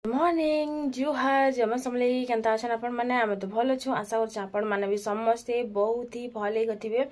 Morning जुहार जमा समले केनता अछन आपण माने आमे तो भलो छु आशा कर आपण माने भी समस्ते बहुत ही भले गथिबे।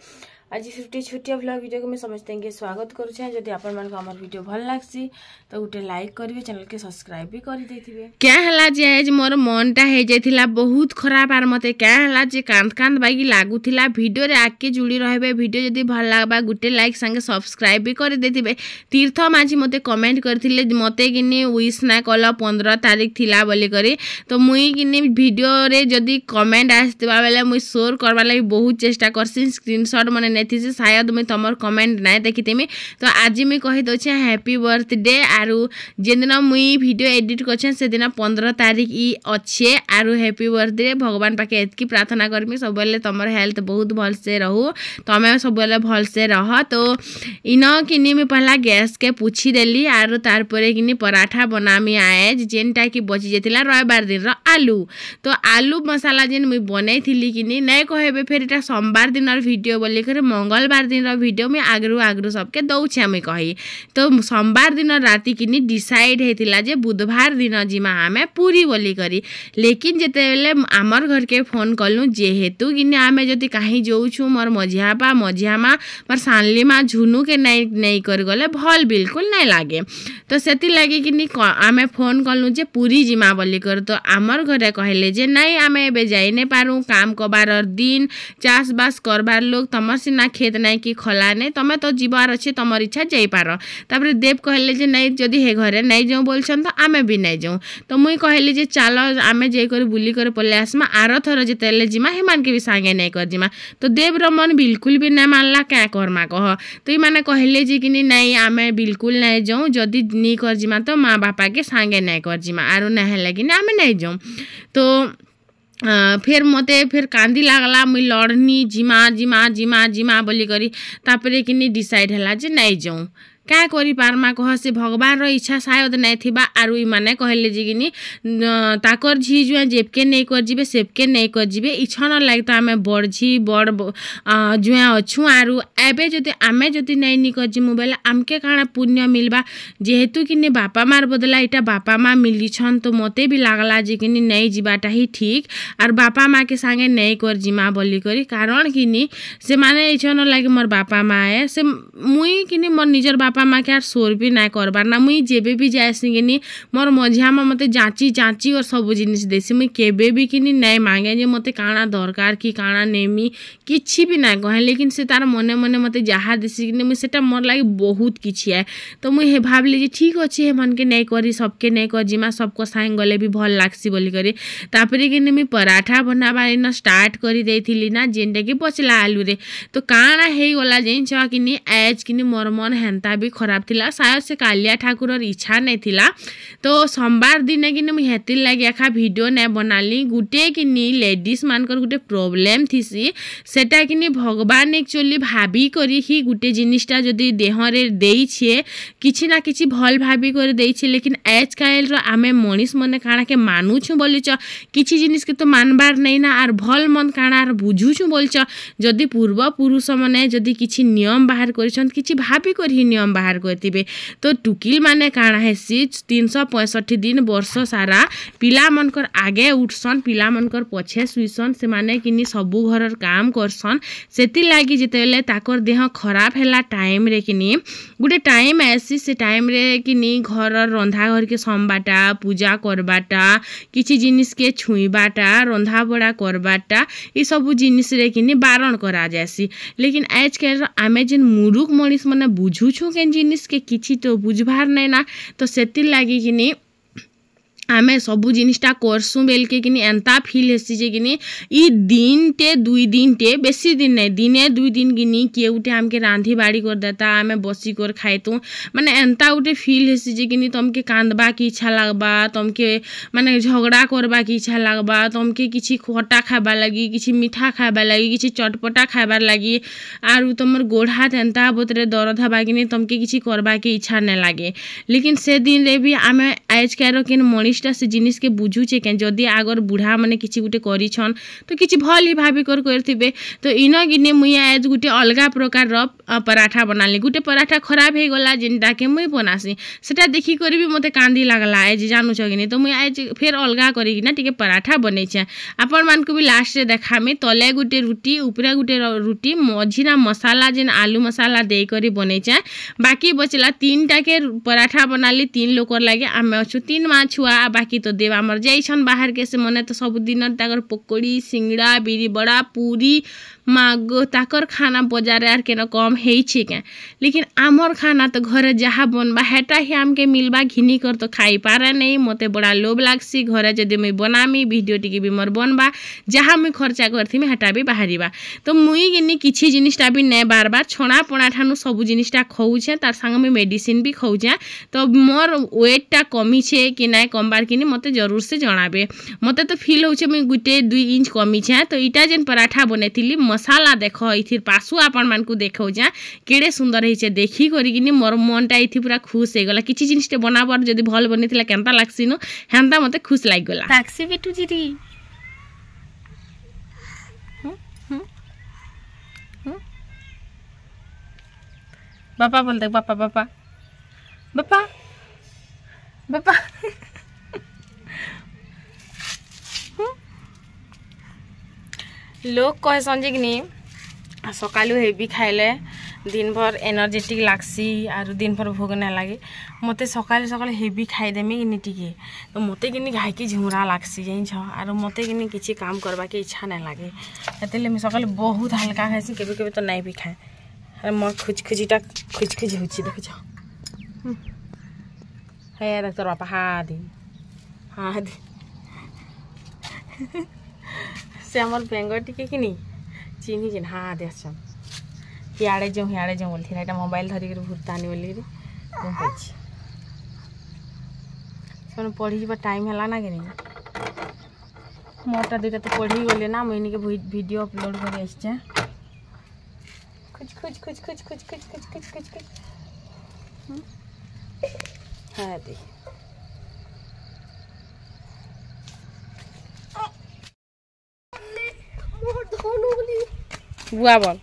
आज 50 छोटिया व्लॉग वीडियो को मैं समझते के स्वागत करू छे। जदि आपण मन को हमर वीडियो भल लागसी तो उटे लाइक करिवे, चैनल के सब्सक्राइब भी कर देथिबे। क्या हला जे आज मोर मनटा हे जेथिला बहुत खराब आर मते क्या हला जे कांद कांद बागी लागुथिला। वीडियो रे आके जुड़ी रहबे। वीडियो जदि भल लागबा गुटे लाइक संगे सब्सक्राइब भी कर देथिबे। तीर्थ माझी मते कमेंट करथिले मते किनी विश ना कल 15 तारीख थिला बोली करी, तो मुई किनी वीडियो रे जदि कमेंट आस्तिबा बेले मुई शेयर करबा लागि बहुत चेष्टा करसी। स्क्रीनशॉट मने नेथि से शायद मुई तमर कमेंट नाय देखितेमी, तो आज मुई कहि दोछे हैप्पी बर्थडे। आरु जेदिन मुई वीडियो एडिट करछे से दिन 15 तारीख ई अच्छे। आरु हैप्पी बर्थडे। भगवान पाके एतकी प्रार्थना करमी सब बेले तमर हेल्थ बहुत भल से रहू, तमे सब बेले भल से रह। तो इन किनी मैं पहला गैस के पूछी देली आरु तार परे किनी पराठा बनामी आए जेनटा की बची जेतिला रविवार दिन रो आलू। तो आलू मसाला जेन मुई बनै थिली किनी नै कहबे फेर एटा सोमवार दिन वीडियो बोली करे मंगलवार दिन वीडियो में आगरू सबके दौछे मुई कही। तो सोमवार दिन राति किनी डिसाइड हेतिला जे बुधवार दिन जिमा आमे पूरी बोली करी। लेकिन जेतेबेले आमर घर के फोन कलु जेहेतु किनी आमे जति काहे जोउछु मोर मझियापा मझियामा मोर सानली मा झुनु के नै कर गले भल बिल्कुल नै लागे। तो सेति लागी किनी आमे फोन कलु जे पूरी जिमा बोली कर। तो आमर घरे कहले जे नै आमे एबे जाई नै पारू, काम कबार दिन चाष बास करबार लोग तमर सिना खेत नै कि खला नै, तमे तो जीवार अछि तमर इच्छा जाई पारो। तापर देव कहले जे नै जदि हे घरे नै जाऊ बोलछन तो आमे भी नै जाऊ। तो मुई कहली जे चलो आमे जाई कर बुली कर पले आसमा। आरो थर जेतेले जिमा हेमान के भी संगे नै कर जिमा। तो देव रो मन बिल्कुल भी नै मानला क्या करमा कह। तो ई माने कहले जे कि नै आमे बिल्कुल नै जाऊ, जदि नी कर जिमा तो माँ बापा के संगे नै कर जिमा। आरो नै हेले कि आमे नै जाऊ। तो फिर मते फिर कांदी लागला मुई लड़नी जिमा जिमा जिमा जिमा बोली करी। तापरे किनी डिसाइड हला जे नै जाऊ क्या करी पारमा कह से भगवान रो इच्छा शायद नै थिबा। आरु ई माने कहले जे किनी ताकर झी जुआ जेबके नै कर जिबे सेबके नै कर जिबे इच्छा न लाग। तो आमे बड़ झी बड़ जुआ अछु। आरु एबे जदि आमे जदि नै नी कर जिमु बेले आमके काना पुण्य मिलबा। जेहेतु किनी बापा मार बदला इटा बापा माँ मिली छन, तो मते भी लागला जे किनी नै जिबाटा ही ठीक। आर बापा माँ के संगे नै कर जिमा बोली करी। कारण किनी से माने इच्छा न लागे मोर बापा माँ है से मुई किनी मोर निजर बापा माँ के सोर भी ना करबार ना। मुई जेबे भी जाएसी किनी मोर मझिया माँ मते जांची जांची और सब जिनिस देसी। मुई केबे भी किनी नै मांगे जे मते काना दरकार कि काना नेमी किछि भी ना कहे। लेकिन से तार मने मने मते जहा देसी किनी मुई सेटा मोर लागि बहुत किछि है। तो मुई हे भाबली जे ठीक अछि हे मन के नै करी सबके नै कर जिमा, सबको संग गले भी भल लागसी बोली करी। तापरे किनी मुई पराठा बनाबा इन स्टार्ट करी देथिली ना जेनटा कि बचला आलू रे। तो काना हे गला जेन छ किनी आज किनी मोर मन हेंता भी खराब थिला। शायद से कालिया ठाकुर इच्छा नहीं थिला। तो सोमवार दिन किनी मुई हेतिल लागि एखा वीडियो नै बनाली। गुटे किनी लेडीज मानकर गुटे प्रॉब्लम थिसी सेटा किनी भगवान एक्चुअली भाबी करी ही गुटे जिनिसटा जदि देह रे देई छे किछि ना किछि भल भाबी कर देई छे। लेकिन आज काल रो आमे मनीष मने काना के मानु छु बोली छ किछि जिनिस के तो मानबार नै ना। आर भल मन काना आर बुझु छु बोल छ जदि पूर्व पुरुष मने जदि किछि नियम बाहर करिछन किछि भाबी कर ही नियम बाहर करतिबे। तो टुकिल माने काना हेसी 365 दिन वर्ष सारा पिला मनकर आगे उठसन, पिला मनकर पछे सुइसन, से माने किनी सबु घरर काम करसन। सेति लागी जेतेले ताकर देह खराब हैला टाइम रे किनी गुटे टाइम ऐसी से टाइम रे किनी घर रंधा घर के संबाटा पूजा करबाटा किछि जिनिस के छुईबाटा रंधा बड़ा करबाटा ई सब जिनिस रे किनी बारण करा जायसी। लेकिन आज के आमे जिन मुरुख मनीष मने बुझु छु के जिनिस के किछि तो बुझबार नै ना। तो सेति लागी किनी आमे सबु जिनिसटा करसु बेल के किनी एंता फील हेसी जे किनी ई दिन टे 2 दिन टे बेसी दिन नै दिने 2 दिन किनी के उठे हमके रांधी बाड़ी कर देता आमे बसी कर खाइतु। माने एंता उठे फील हेसी जे किनी तमके कांदबा की इच्छा लागबा, तमके माने झगड़ा करबा की इच्छा लागबा, तमके किछि खट्टा खाबा लागि किछि मीठा खाबा लागि किछि चटपटा खाबार लागि। आरु तमर गोड़ हाथ एंता बतरे दर्द हबा किनी तमके किछि करबा के इच्छा नै लागे। लेकिन से दिन रे भी आमे आज केरो किन मणि एजटा से जिनिस के बुझुचे के जदि आगर बुढ़ा माने किछि गुटे करिछन तो किछि भल ही भाबी करथिबे तो इन गिने मुई आज गुटे अलगा प्रकार रो पराठा बनाली गुटे पराठा खराब हे गला जेनटा के मुई बनासी सेटा देखि करी भी मते कांदी लागला आज जानु छगिनी तो मुई आज फेर अलगा करी ना टिके पराठा बनेछे आपन मान को भी लास्ट रे देखामी तले गुटे रुटी ऊपरे गुटे रुटी मझिना मसाला जेन आलू मसाला दे करी बनेछे बाकी बचला 3टा के पराठा बनाली 3 लोकर लागे आमे अछु 3 मा छुआ बाकी तो देव हमर जाइछन बाहर के से मने तो सब दिन ताकर पकोड़ी सिंगड़ा बिरी बड़ा पूरी मागो ताकर खाना बाजार यार के न कम हेई छे के लेकिन आमर खाना तो घरे जहाँ बनबा हेटा ही आमके मिलबा घिनी कर तो खाई पारे नहीं मते बड़ा लोभ लागसी घरे जदि मुई बनामी वीडियो टिके भी मोर बनबा जहाँ मुई खर्चा करथिमी हेटा भी बाहरिबा तो मुई गिनी किछि जिनिसटा भी ने बार बार छणा पणा ठानु सब जिनिसटा खौछे तार संग में मेडिसिन भी खौछे तो मोर वेटटा कमी छे कि नै कमबार किनी मते जरूर से जणाबे मते तो फील होछे मुई गुटे 2 इंच कमी छे तो इटा जेन पराठा बनेथिली मसाला देखो इथिर पासु आपन मान को देखौ जा केडे सुंदर हेचे देखि करी किनी मोर मनटा इथि पूरा खुश हे गला किछि जिनिसटे बनाबर जदी भल बनिथिला केनता लागसिनो हेंता मते खुश लाग गला टैक्सी बेटू जीरी पापा बोलते पापा पापा पापा पापा लोग कहे संजे कि नहीं सकालू हेवी खाइले दिन भर एनर्जेटिक लागसी आर दिन भर भोग ना लगे मते सकाले सकाले हेवी खाईदेमी कि टिके तो मते कि घाईकी झुमरा लागसी जाइन आर मते कि किसी काम करवा के इच्छा ना लगे हेतले मैं सकाले बहुत हल्का खाइसी केबे केबे तो नहीं भी खाए अरे मोर खुजखुजीटा खुजखुजी होची देख है डॉक्टर बापा हाँ दी से आमर बेंगर टिके कि चिन्ही चिन्ह हाँ दे हियाड़े जो बोलती है मोबाइल धरिक भूतानी बोली से पढ़ी टाइम है ना कि मोटा 2टा तो पढ़ी गले ना मुझे के वीडियो अपलोड कर आसचे खुज खुज खुज खुज खुज खुज खुज खुज खुज खुज हाँ दी बुआ बोल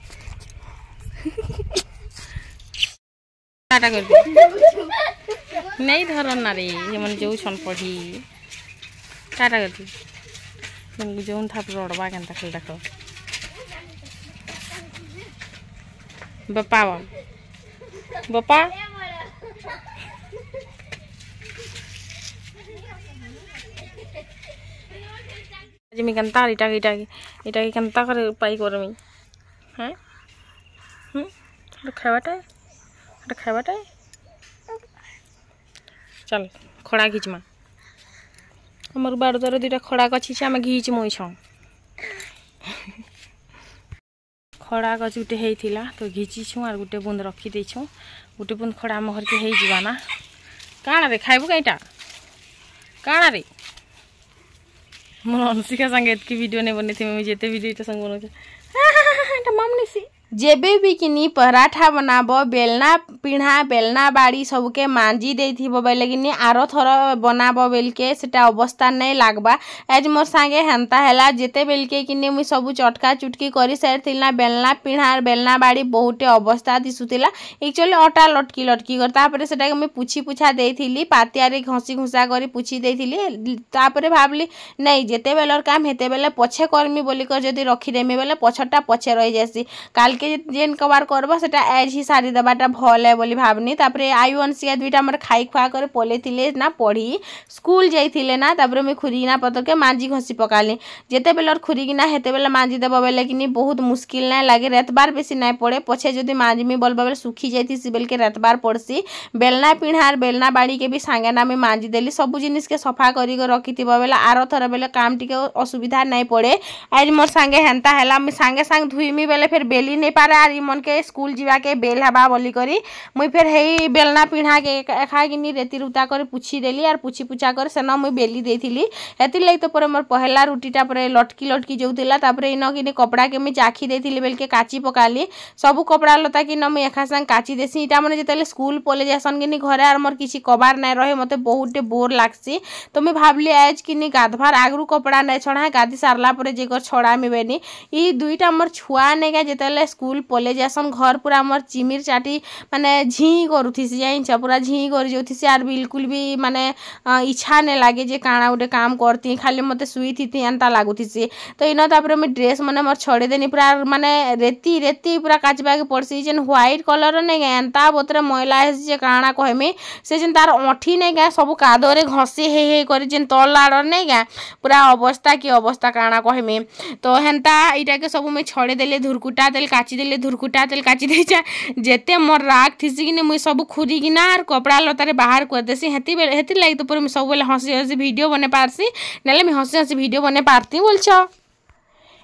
टाटा कर दे नहीं धरन ना रे ये मन जो छन पढ़ी टाटा कर दे जो था रड़बा केनता खेल देखो बापा बोल बापा आज मैं केनता इटा केनता कर पाई करमी हैं खावाटा चल खड़ा घिचमा हमर बार द्वारा 2टा खड़ा गछि से आम घिच मुछ खड़ा गछ गुटे हेइथिला तो घिचिछु आर गुटे बूंद रखी देछु गुटे बूंद खड़ा हम घर के हेइ जिवा ना काना रे खाइबु कईटा काना रे मोर अंशिका संगे की वीडियो ने बने थी मैं जेते वीडियो तो संग बनोचे एटा मम्मी सी जेबे भी किनी पराठा बनाबो बेलना पिढ़ा बेलना बाड़ी सबके मांजी देथिबो बेले किनी आरो थर बनाबो बेलके सेटा अवस्था नहीं लागबा आज मोर संगे हेंता हैला जेते बेलके किनी मुई सब चटका चुटकी करी सारथिला बेलना पिढ़ा बेलना बाड़ी बहुते अवस्था दिसुतिला एक्चुअली अटा लटकी लटकी कर तापरे सेटा के मैं पूछी पूछा देथिली पातिया रे घसी घुसा करी पूछी देथिली तापरे भाबली नहीं जेते बेलर काम हेते बेले पछे करमी बोली कर जदी रखी देमी बेले पछटा पछे रही जासी काल के जेन कबार करबा सेटा एज ही सारी देबाटा भल है बोली भाबनी तापरे आयु अंशिका 2टा हमर खाई खुआ करे पलेथिले ना पढ़ी स्कूल जाइथिले ना तापरे मैं खुरीना पतर के मांजी घसी पकाली जेते बेलर खुरीगिना हेते बेले मांजी देबा बेले किनी बहुत मुश्किल ना लागे रेतबार बेसी ना पड़े पछे जदी मांजीमी बोलबा बेले सुखी जाइथि सिबेल के रेतबार पड़सी बेलना पिढ़ार बेलना बाड़ी के भी सांगे ना मैं मांजी देली सब जिनिस के सफा करी के रखिथिबा बेले आरो थर बेले काम टिके असुविधा नहीं पड़े आज मोर सांगे हेंता हैला मैं सांगे सांग धुईमी बेले फिर बेली ने पारे आर इमन के स्कूल जीवा के बेल हबा बोली करी मुई फिर हेई बेलना पिढ़ा के खागिनी रेती रुता कर पुछी देली आर पुछी पुछा कर सेन मुई बेली देथिली हेति लई तो पर मोर पहला रुटीटा पर लटकी जोतिला तापरे इन कि कपड़ा के मुई चाखी देथिली बेल के काची पकाली सब कपड़ा लता कि न मुई एखा संग काची देसी इटा माने जेतले स्कूल पले जासन कि घरे आर मोर किछि कबार नै रहे मते बहुत बोर लागसी तो मुई भाबली आज कि गाधवार आगरू कपड़ा नै छड़ा गाधी सारला परे जे छड़ा मिबेनी ई दुईटा मोर छुआ नेगा जेतले स्कूल पले जासन घर पूरा मोर चिमिर चाटी माने झी करूथिसी जाइछ पूरा झी कर जोथिसी आर बिल्कुल भी माने इच्छा नै लागे जे काना उडे काम करती खाली मते सुई थी एंता लागुथिसी तो इन तापर मैं ड्रेस माने मोर छड़े देनी पूरा माने रेती रेती पूरा काचबा के पड़सी जेन व्हाइट कलर नै एंता बोतरे मैला है जे काना कहमी से जेन तार ओठी नै गा सब कादरे घसी हे करी जेन तल आड़ नै गा पूरा अवस्था की अवस्था काना कहमी तो हेंता इटा के सब मैं छड़े देले धुरकुटा तेल काची देले धुरकुटा तेल काची देछा जेते मोर राग थिसी कि मुई सब खुरी किना आर कपड़ा लतारे बाहर कर देसी हेती लागी तो पूरा सब बेले हसी हसी वीडियो बने पारसी नेले मैं हसी हसी वीडियो बने पारती बोलछ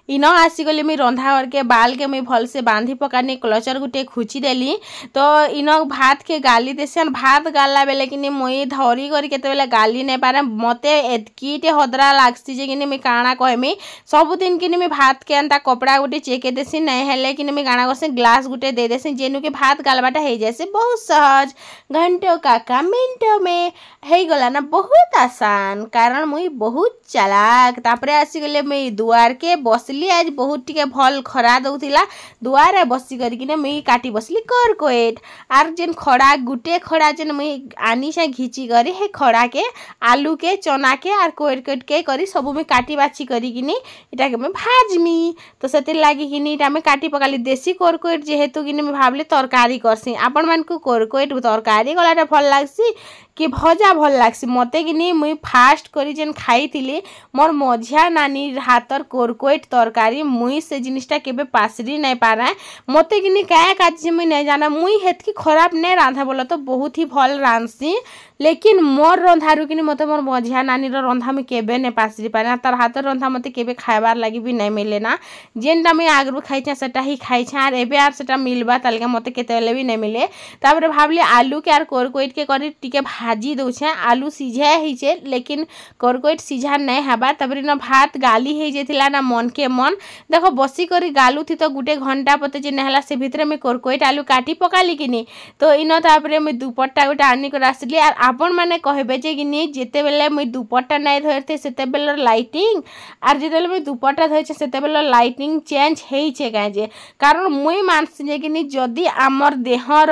इन आसीगली मुई रंधा के बाल के मुई भल से बांधी पकानी क्लचर गुटे खुची देली तो इन भात के गाली देसी भात गाला बेले कि मुई धरी कर केते बेले गाली नै पारे मते एतकीटे हदरा लागसी जे कि मुई काना कहमी सब दिन कि मुई भात के अंता कपड़ा गुटे चेके देसी नै हेले कि मुई काना करसी ग्लास गुटे दे देसी जेनु के भात गालबाटा हे जासी बहुत सहज घंटों काका मिनटों में हे गला ना बहुत आसान कारण मुई बहुत चालाक तापरे आसीगले मुई दुआर के बस आज बहुत टिके भल खरा दउथिला दुआरे बसी करके मुई काटी बसली करकोएट आर जेन खड़ा गुटे खड़ा जेन मुई आनी से घिची करी हे खड़ा के आलू के चना के आर कोएट कोएट के करी सब मुई काटी बाची करी किनी इटा के मैं भाजमी तो सेते लागी किनी इटा मैं काटी पकाली देसी करकोएट जेहेतु किनी मैं भाबले तरकारी करसी आपण मान को करकोएट तरकारी गलाटा भल लागसी कि भजा भल लागसी मते किनी मुई फास्ट करी जेन खाइथिली मोर मझिया नानी हातर करकोएट तरकारी मुई से जिनिसटा केबे पासरी नै पारा मते किनी काय काजी मुई नै जाना मुई हेतकी खराब नै रांधा बोला तो बहुत ही भल रांधसी लेकिन मोर रंधारु किनी मते मोर मझिया नानी रो रंधा मुई केबे नै पासरी पारा तार हातर रंधा मते केबे खाइबार लागि भी नै मिले ना जेनटा मुई आगरु खाइछा सेटा ही खाइछा आर एबे आर सेटा मिलबा तालका मते केतेले भी नै मिले तापरे भाबली आलू के आर करकोएट के करी टिके भाजी दउछा आलू सिझा हिचे लेकिन करकोएट सिझा नै हबा तापरे न भात गाली हे जेथिला ना मन के मन देखो बसी करी गालू थी तो गुटे घंटा पते जे नहला से भितरे में करकोएट आलू काटी पकाली किनी तो इन तापरे मैं दुपट्टा गुटे आनी कर आसली आर आपण माने कहबे जे किनी जेते बेले मैं दुपट्टा नै धरते सेते बेले लाइटिंग आर जेते बेले मैं दुपट्टा धरछे सेते बेले लाइटिंग चेंज हेइछे काजे कारण मुई मानसी जे किनी जदी आमर देहर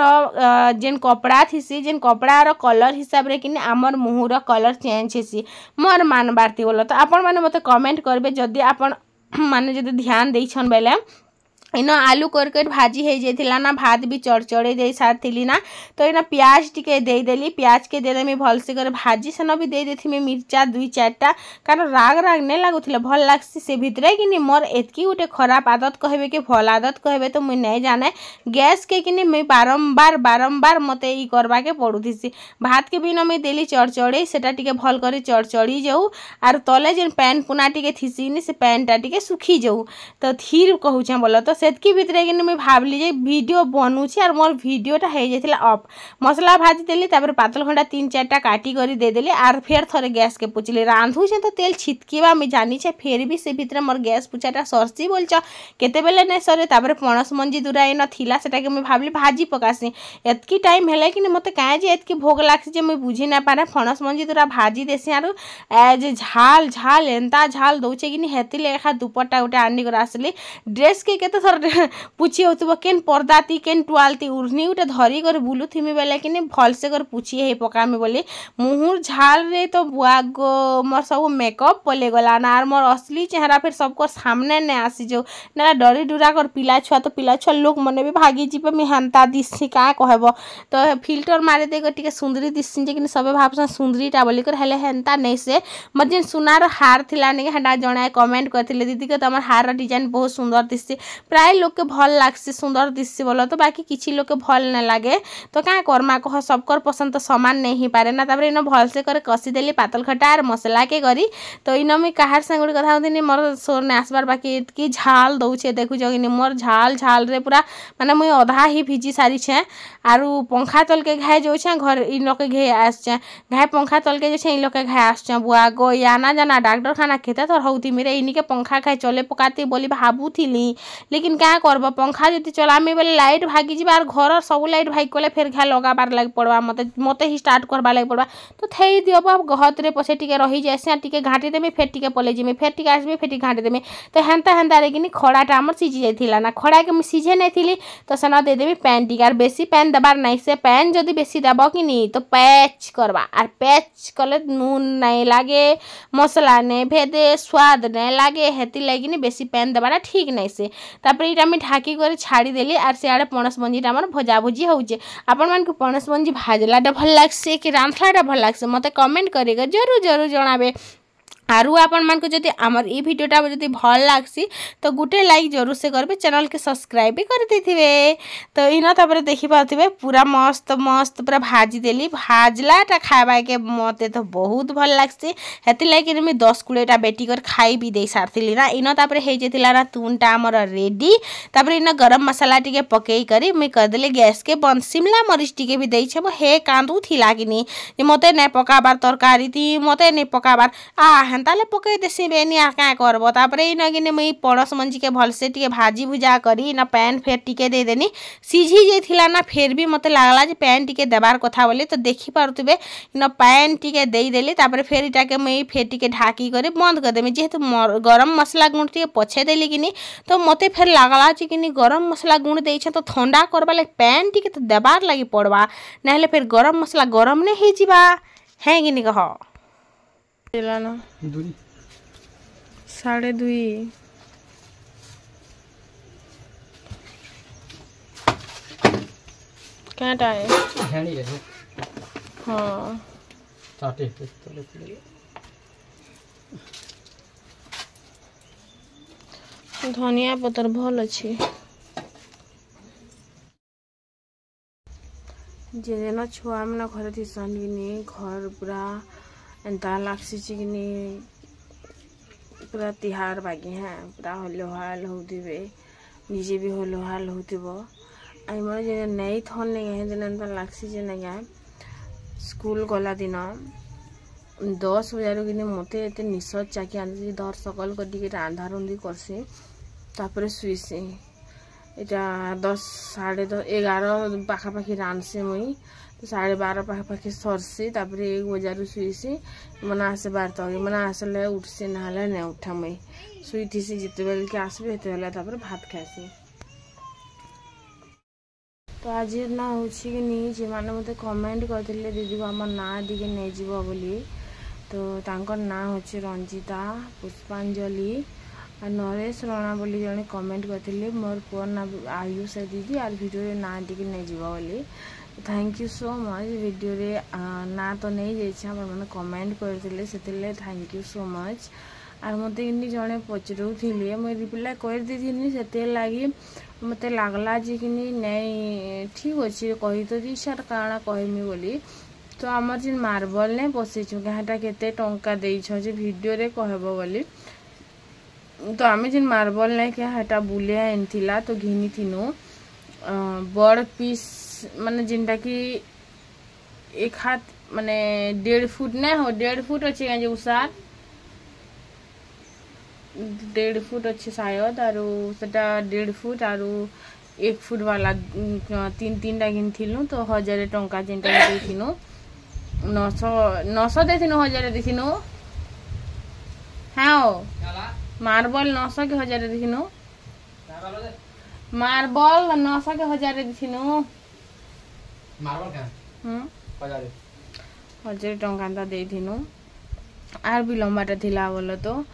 जेन कपड़ा थिसी जेन कपड़ा रो कलर हिसाब रे किनी आमर मुहर रो कलर चेंज हेसी मोर मान बारती बोलो तो आपण माने मते कमेंट करबे जदी आपण माने जदि ध्यान देछन बेले इन आलू करकोएट भाजी हे जेथिला ना भात भी चढ़चढ़े दे सारथिली ना तो इन प्याज टिके दे देली प्याज के दे मी भल से कर भाजी सेन भी दे देथि मी मिर्चा 2-4टा कारण राग राग नै लागुथिला भल लागसी से भितरे किनी मोर एतकी उटे खराब आदत कहबे के भल आदत कहबे तो मुई नै जाने गैस के किनी मी बारंबार मते ई करबा के पडुथिसी भात के बिना मी देली चढ़चढ़े सेटा टिके भल करी चढ़चढ़ी जाऊ आर तले जेन पैन पुना टिके थिसीनी से पैनटा टिके सुखी जाऊ तो थीर कहूछे बोलो तो सेतकी भितरे कि मुई भाबली जे वीडियो बनूछि आर मोर वीडियोटा हे जेथिला अफ मसला भाजी देली तापर पातल खंडा 3-4टा काटी करी दे देली आर फेर थरे गैस के पुछली रांधु छे तो तेल छिटकीबा मी जानी छे फेर भी से भितरे मोर गैस पुछाटा सरसी बोलछ केते बेले नै सरे तापर पणस मंजी दुराई न थिला सेटा के मुई भाबली भाजी पकासी एतकी टाइम हेले कि मते काहे जे एतकी भोग लागसी जे मुई बुझी ना पारे पणस मंजी दुरा भाजी देसी आरो जे झाल झाल एंता झाल दउछे कि हेती लेखा दुपट्टा उटे आनी कर आसली ड्रेस के केते पुछी होतबो केन पर्दाती केन टुआलती उर्नी उटे धरी कर बुलु थिमी बेले कि भल से कर पुछी हे पकामी बोली मुहुर झाल रे तो बुआगो मोर सब मेकअप पले गला ना आर मोर असली चेहरा फिर सबको सामने ने आसी जो ना डरी डुरा कर पिला छुआ लोग मने भी भागी जीपे मी हंता दिसी का कहबो तो फिल्टर मारे दे टिके सुंदरी दिसी जे कि सबे भाबसन सुंदरीटा बोली कर हेले हंता नै से मत जेन सुनार हार थिला ने हंडा जणाए कमेंट करथिले दीदी के तमर हार डिजाइन बहुत सुंदर दिसी प्राय लोग के भल लागसी सुंदर दिससी बोलो तो बाकी किछि लोग के भल न लागे तो क्या करमा कह सबकर पसंद तो समान नहीं ही पारे ना। तापर इन भल से करे कसी देली पातल खटा और मसला के करी तो इन मुई कहार संग कथा होतिनी मोर सोर ने आसबार बाकी की झाल दउछे देखु जगिनी मोर झाल झाल रे पूरा माने मुई आधा ही भिजी सारी छे आरु पंखा तल के घाय जो छे घर इन लोग के घे आस छे घाय पंखा तल के जो छे इन लोग के घाय आस छे बुआ गो याना जाना डॉक्टर खाना खेते तो होती मेरे इनी के पंखा खाय चले पकाती बोली भाबू थिली लेकिन क्या करब पंखा जति चलामी बोले लाइट भागी जीवा घर सब लाइट भागी गले फिर घाय लगाबार लाग पड़वा मते मते ही स्टार्ट करबा लाग पड़वा तो थई दियब गहत रे पछे टिके रही जासे टिके घाटी देमी फेर टिके पले जिमी फेर टिके आसबी फेर घाटी देमी तो हेंता हेंता रे किनी खड़ाटा हमर सिझी जाइथिला ना खड़ा के सिझे नहीं थिली तो सेना दे देबी पैन टिकार बेसी पैन दबार नहीं से पैन जदि बेसी दब कि नहीं तो पैच करवा और पैच कले नून नहीं लागे मसला नहीं भेदे स्वाद नहीं लागे हेती लगी नहीं बेसी पैन दबाटा ठीक नहीं से तापर इटा मी ढाकी कर छाड़ी देली और से आड़े पणस मंजीटा हमर भजा भुजी होउचे आपण मान को पणस मंजी भाजलाटा भल लागसे कि रांधलाटा भल लागसे मते कमेंट करेगा जरूर जरूर जणाबे आरु आपण मान को जदि हमर ई वीडियोटा जदि भल लागसी तो गुटे लाइक जरूर से करबे चैनल के सब्सक्राइब भी कर देथिबे तो इना तापर देखि पाथिबे पूरा मस्त मस्त पूरा भाजी देली भाजलाटा खाबा के मते तो बहुत भल लागसी हेति लाइक मी 10 कुड़ेटा बेटी कर खाई भी दे सारथिली ना इना तापर हे जेतिला ना तुनटा हमर रेडी तापर इना गरम मसाला टिके पकेई करी मी कर देले गैस के बंद शिमला मरिच टिके भी देई छे हे कांदू थिला किनी जे मते नै पकाबार तरकारी ती मते नै पकाबार हेन्ताले पकई देसी बेनी आ क्या करबो तापर इन किने मुई पणस मंजी के भलसे टिके भाजी भुजा करी ना पैन फेर टिके दे देनी सीझी जेथिला ना फेर भी मते लागला जे पैन टिके देबार कथा बोली तो देखि पारुतबे इन पैन टिके देई देली तापर फेर इटा के मुई फेर टिके ढाकी करे बंद कर देमी जेहेतु गरम मसला गुण टिके पछे देली किनी तो मते फेर लागला जे किनी गरम मसला गुण देई छ तो ठंडा करबा ले पैन टिके तो देबार लागि पड़वा नहले फेर गरम मसला गरम ने हे जिबा है किनी कह ना 2:30 क्या टाइम हाँ धनिया पतर भल अच्छी जेन छुआ मैंने घर थी कि घर पूरा एंता लागसी कि पूरा तिहार बागी हैं पूरा हलोहाल होतिबे निजे भी हलोहाल होतिबो आई मोर जे नहीं थन नहीं है जेन एंता लागसी जे नहीं है स्कूल गला दिन 10 बजे कि मते एते निसत चाकी आनी धर सकल कटी रांधा रुंदी करसी तापर सुईसी इटा 10 10:30 11 पाखापाखि रांधसी मुई तो 12:30 पाखापाखि सरसी तापर 1 बजे सुईसी मना आसे 12 तक मना आसले उठसी नहले नहीं उठा मुई सुईथीसी जिते बेल के आसबे हेते बेला तापर भात खासी तो आज ना होछि कि नहीं जे माने मते कमेंट करथिले दीदी को हमर ना दिके नै जीवो बोली तो तांकर ना होछि रंजिता पुष्पांजलि और नरेश राणा बोली जने कमेंट करथिले मोर पुअर ना आयुष दीदी आर वीडियो रे ना दिके नै जीवो बोली thank you so much video रे ना तो नहीं जाइछ हमर माने कमेंट करथिले सेतिले थैंक यू सो मच आर मते इनी जने पचरउथिले मैं रिप्लाई कर देथिनी सेते लागि मते लागला जे कि नहीं ठीक अच्छे कही तो दी सर काना कहमी बोली तो आमर जिन मार्बल ने बसईछु गाटा केते टंका देइछ जे वीडियो रे कहबो बोली तो आमे जिन मार्बल ने के हटा बुले एनथिला तो घिनी थिनु बड़ पीस माने जिनटा कि एक हाथ माने 1.5 फुट ने हो 1.5 फुट अच्छे जे उसार 1.5 फुट अच्छे शायद आरो सेटा 1.5 फुट आरो 1 फुट वाला 3 टा घिनथिलु तो 1000 टंका जिनटा देथिनु 900 देथिनु 1000 देथिनु हां मार्बल 900 के 1000 देथिनु मार्बल 900 के 1000 देथिनु मार्बल का 1000 टंका ता देथिनु आर भी लंबाटा थिला बोलो तो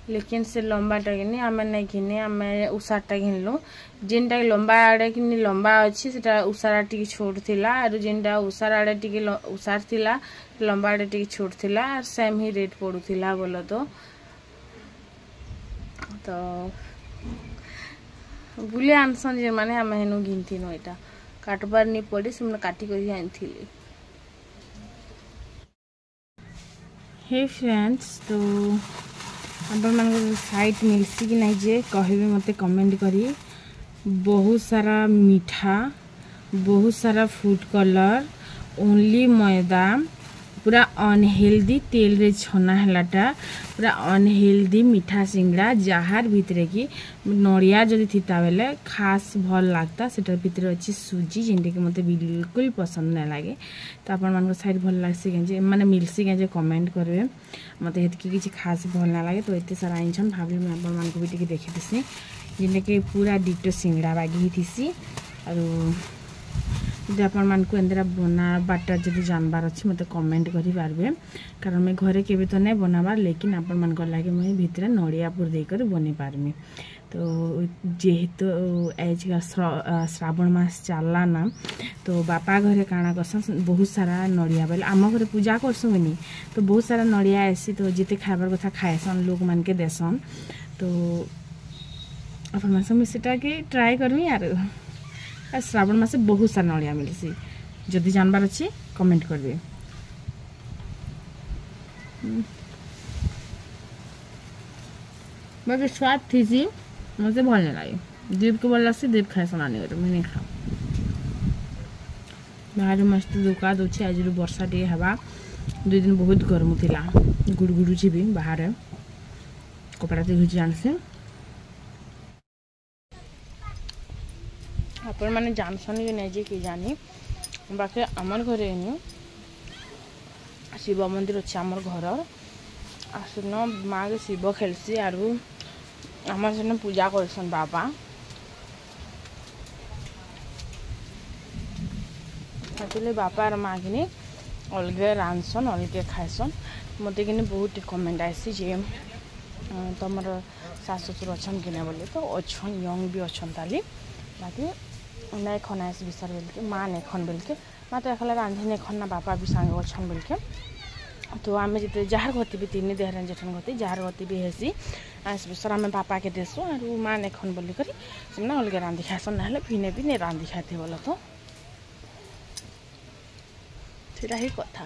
लेकिन से लंबाटा कि आम नहीं घिने आम उषाटा घिनलु जिनटा लंबा आड़े कि लंबा अच्छी से उषारा टी छोट थिला आर जिनटा उषार आड़े टी उषार थिला लंबा आड़े टी छोट थिला आर सेम ही रेट पड़ुथिला बोलो तो बुले आनसन जे माने हम हेनु गिनती न एटा काटबार नि पड़ी सुमने काटी करी आनथिली। हे फ्रेंड्स तो आपण मन साइट मिलसी कि नहीं जे कहबे मते कमेंट करी। बहुत सारा मीठा बहुत सारा फूड कलर ओनली मैदा पूरा अनहेल्दी तेल रे छना हलाटा पूरा अनहेल्दी मीठा सिंगड़ा जहार भितरे की नड़िया जदि थिता बेले खास भल लागता सेटर भितरे अछि सुजी जेंटे कि मते बिल्कुल पसंद नै लागे। तो आपण मन को साइड भल लागसी के माने मिलसी के कमेंट करबे मते हेतकी किछि खास भल ना लागे। तो एते सारा आइछन भाबली मैं आपण मन को भी टिके देखि दिसनी जेंटे कि पूरा डिटो सिंगड़ा बागी थिसी। और जब आपण मान को इंदिरा बना बाटा जदि जानबार अछि मते कमेंट करि पारबे कारण मैं घरे केबे तो नै बनाबार लेकिन आपण मान को लागे मैं भितरे नड़िया पुर दे कर बने पारमी। तो जेहेतु एज का श्रावण मास चलला ना तो बापा घरे काना करसन बहुत सारा नड़िया बेले आम घरे पूजा करसु बनी तो बहुत सारा नड़िया ऐसी तो जिते खाबार कथा खाएसन लोग मान के देसन। तो अपन मास में सेटा के ट्राई करमी यार श्रावण मासे बहुत सारा नड़िया मिलसी जदि जानबार अच्छी कमेंट करबे। बाकी स्वाद थी सी मते भल नहीं लगे दीप के भल लगसी दीप खाए सनानी कर मैं नहीं खा बाहर मस्त दुका दोछे आज वर्षा टे हवा 2 दिन बहुत गर्म थिला गुड़गुड़ू छी भी बाहर कपड़ा ते घुची जानसे आपण माने जानसन कि नहीं जे कि जानी बाकी आमर घरे शिव मंदिर अच्छे आमर घर आसन माँ के शिव खेलसी आरु आमर सेन पूजा करसन बाबा एक्चुअली बापा और माँ कि अलगे रांधसन अलगे खाएसन मत कि बहुत कमेंट आसी जे तुम सास ससुर अच्छा कि बोले तो अच्छा यंग भी अच्छा ताली बाकी नहीं खना विचार बोल के माँ नहीं खन बोल के माँ तो अकेला रांधे नहीं खन ना बापा भी सांग अच्छन बोल के। तो आम जिते जार गति भी 3 देहर जेठन गति जार गति भी हेसी आस विषर आम बापा के देसु और माँ नहीं खन बोल कर अलगे रांधि खासन ना भिने भी नहीं रांधि खाते बोल तो ही कथा।